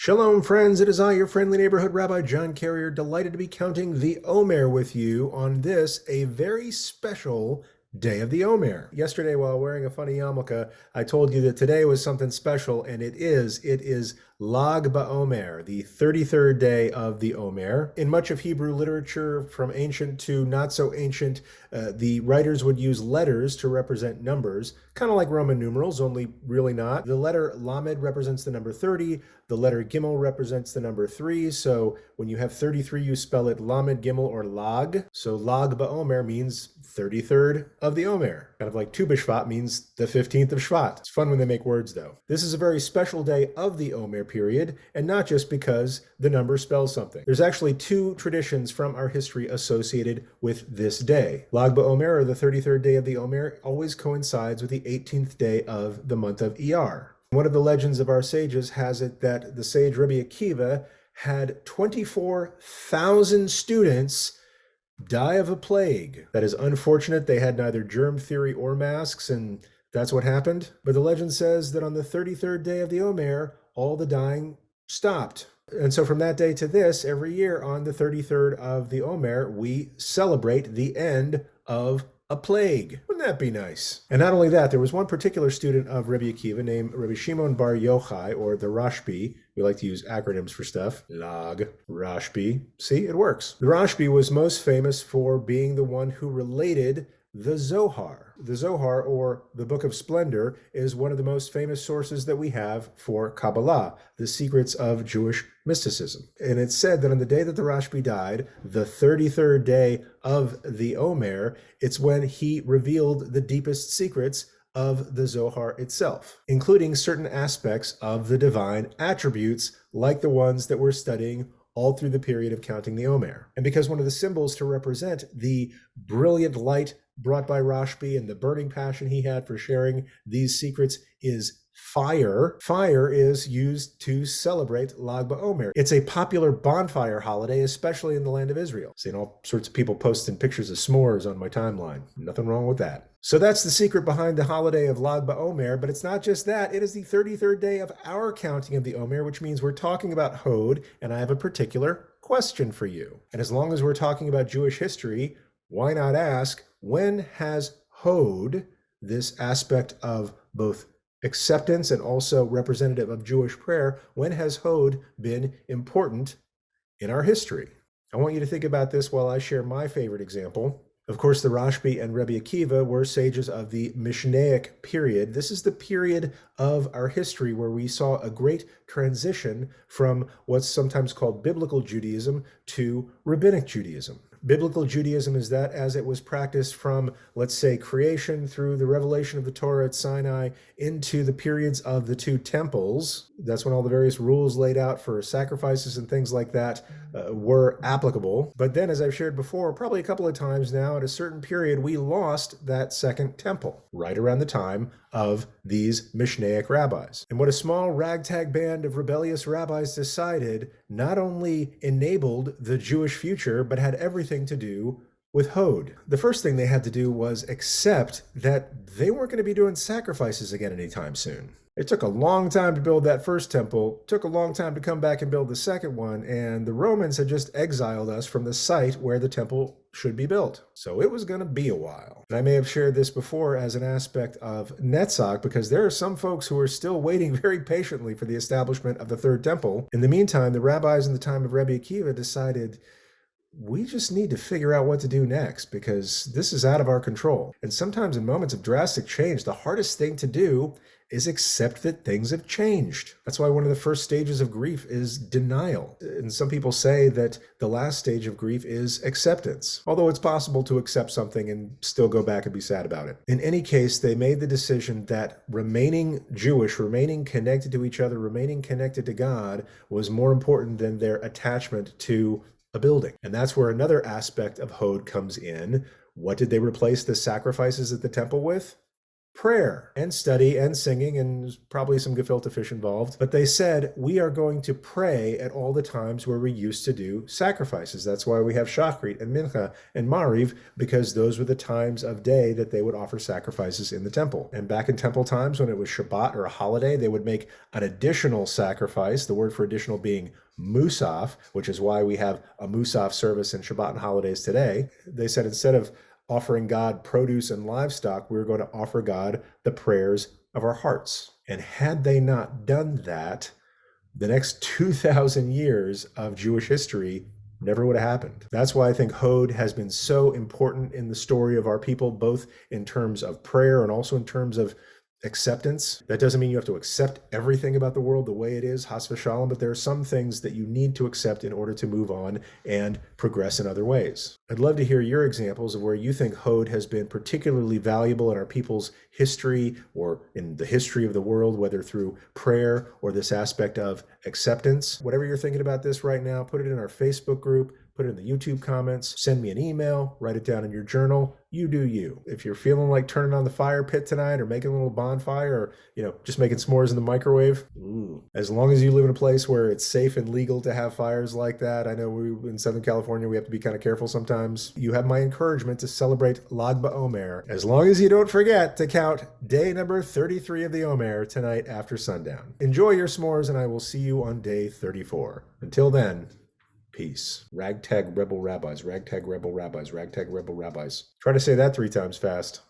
Shalom, friends. It is I, your friendly neighborhood Rabbi John Carrier, delighted to be counting the Omer with you on this, a very special day of the Omer. Yesterday, while wearing a funny yarmulke, I told you that today was something special, and it is. It is Lag BaOmer, the 33rd day of the Omer. In much of Hebrew literature, from ancient to not so ancient, the writers would use letters to represent numbers, kind of like Roman numerals, only really not. The letter Lamed represents the number 30. The letter Gimel represents the number 3. So when you have 33, you spell it Lamed Gimel or Lag. So Lag BaOmer means 33rd of the Omer. Kind of like Tu B'Shvat means the 15th of Shvat. It's fun when they make words, though. This is a very special day of the Omer period, and not just because the number spells something. There's actually two traditions from our history associated with this day. Lag BaOmer, or the 33rd day of the Omer, always coincides with the 18th day of the month of Iyar. One of the legends of our sages has it that the sage Rabbi Akiva had 24,000 students die of a plague. That is unfortunate. They had neither germ theory or masks, and that's what happened. But the legend says that on the 33rd day of the Omer, all the dying stopped. And so from that day to this, every year on the 33rd of the Omer, we celebrate the end of a plague. Wouldn't that be nice? And not only that, there was one particular student of Rabbi Akiva named Rabbi Shimon Bar Yochai, or the Rashbi. We like to use acronyms for stuff. Lag, Rashbi. See, it works. The Rashbi was most famous for being the one who related the Zohar. The Zohar, or the Book of Splendor, is one of the most famous sources that we have for Kabbalah, the secrets of Jewish mysticism. And it's said that on the day that the Rashbi died, the 33rd day of the Omer, it's when he revealed the deepest secrets of the Zohar itself, including certain aspects of the divine attributes like the ones that we're studying all through the period of counting the Omer. And because one of the symbols to represent the brilliant light brought by Rashbi and the burning passion he had for sharing these secrets is fire. Fire is used to celebrate Lag BaOmer. It's a popular bonfire holiday, especially in the land of Israel. Seeing all sorts of people posting pictures of s'mores on my timeline. Nothing wrong with that. So that's the secret behind the holiday of Lag BaOmer, but it's not just that. It is the 33rd day of our counting of the Omer, which means we're talking about Hod, and I have a particular question for you. And as long as we're talking about Jewish history, why not ask, when has Hod, this aspect of both acceptance and also representative of Jewish prayer, when has Hod been important in our history? I want you to think about this while I share my favorite example. Of course, the Rashbi and Rabbi Akiva were sages of the Mishnaic period. This is the period of our history where we saw a great transition from what's sometimes called biblical Judaism to rabbinic Judaism. Biblical Judaism is that as it was practiced from, let's say, creation through the revelation of the Torah at Sinai into the periods of the two temples. That's when all the various rules laid out for sacrifices and things like that were applicable. But then, as I've shared before, probably a couple of times now, at a certain period, we lost that second temple right around the time of these Mishnaic rabbis. And what a small ragtag band of rebellious rabbis decided not only enabled the Jewish future, but had everything to do with Hod. The first thing they had to do was accept that they weren't going to be doing sacrifices again anytime soon. It took a long time to build that first temple, took a long time to come back and build the second one, and the Romans had just exiled us from the site where the temple should be built. So it was going to be a while. And I may have shared this before as an aspect of Netzach, because there are some folks who are still waiting very patiently for the establishment of the third temple. In the meantime, the rabbis in the time of Rabbi Akiva decided, we just need to figure out what to do next because this is out of our control. And sometimes in moments of drastic change, the hardest thing to do is accept that things have changed. That's why one of the first stages of grief is denial. And some people say that the last stage of grief is acceptance, although it's possible to accept something and still go back and be sad about it. In any case, they made the decision that remaining Jewish, remaining connected to each other, remaining connected to God was more important than their attachment to a building. And that's where another aspect of Hod comes in. What did they replace the sacrifices at the temple with? prayer and study and singing, and there's probably some gefilte fish involved. But they said, we are going to pray at all the times where we used to do sacrifices. That's why we have Shachrit and Mincha and Mariv, because those were the times of day that they would offer sacrifices in the temple. And back in temple times, when it was Shabbat or a holiday, they would make an additional sacrifice, the word for additional being Musaf, which is why we have a Musaf service in Shabbat and holidays today. They said instead of offering God produce and livestock, we were going to offer God the prayers of our hearts. And had they not done that, the next 2,000 years of Jewish history never would have happened. That's why I think Hod has been so important in the story of our people, both in terms of prayer and also in terms of acceptance. That doesn't mean you have to accept everything about the world the way it is, Has v'shalom, but there are some things that you need to accept in order to move on and progress in other ways. I'd love to hear your examples of where you think Hod has been particularly valuable in our people's history or in the history of the world, whether through prayer or this aspect of acceptance. Whatever you're thinking about this right now, put it in our Facebook group, put it in the YouTube comments, send me an email, write it down in your journal. You do you. If you're feeling like turning on the fire pit tonight or making a little bonfire or, just making s'mores in the microwave, as long as you live in a place where it's safe and legal to have fires like that. I know in Southern California, we have to be kind of careful sometimes. You have my encouragement to celebrate Lag BaOmer, as long as you don't forget to count day number 33 of the Omer tonight after sundown. Enjoy your s'mores, and I will see you on day 34. Until then, peace. Ragtag rebel rabbis, ragtag rebel rabbis, ragtag rebel rabbis. Try to say that 3 times fast.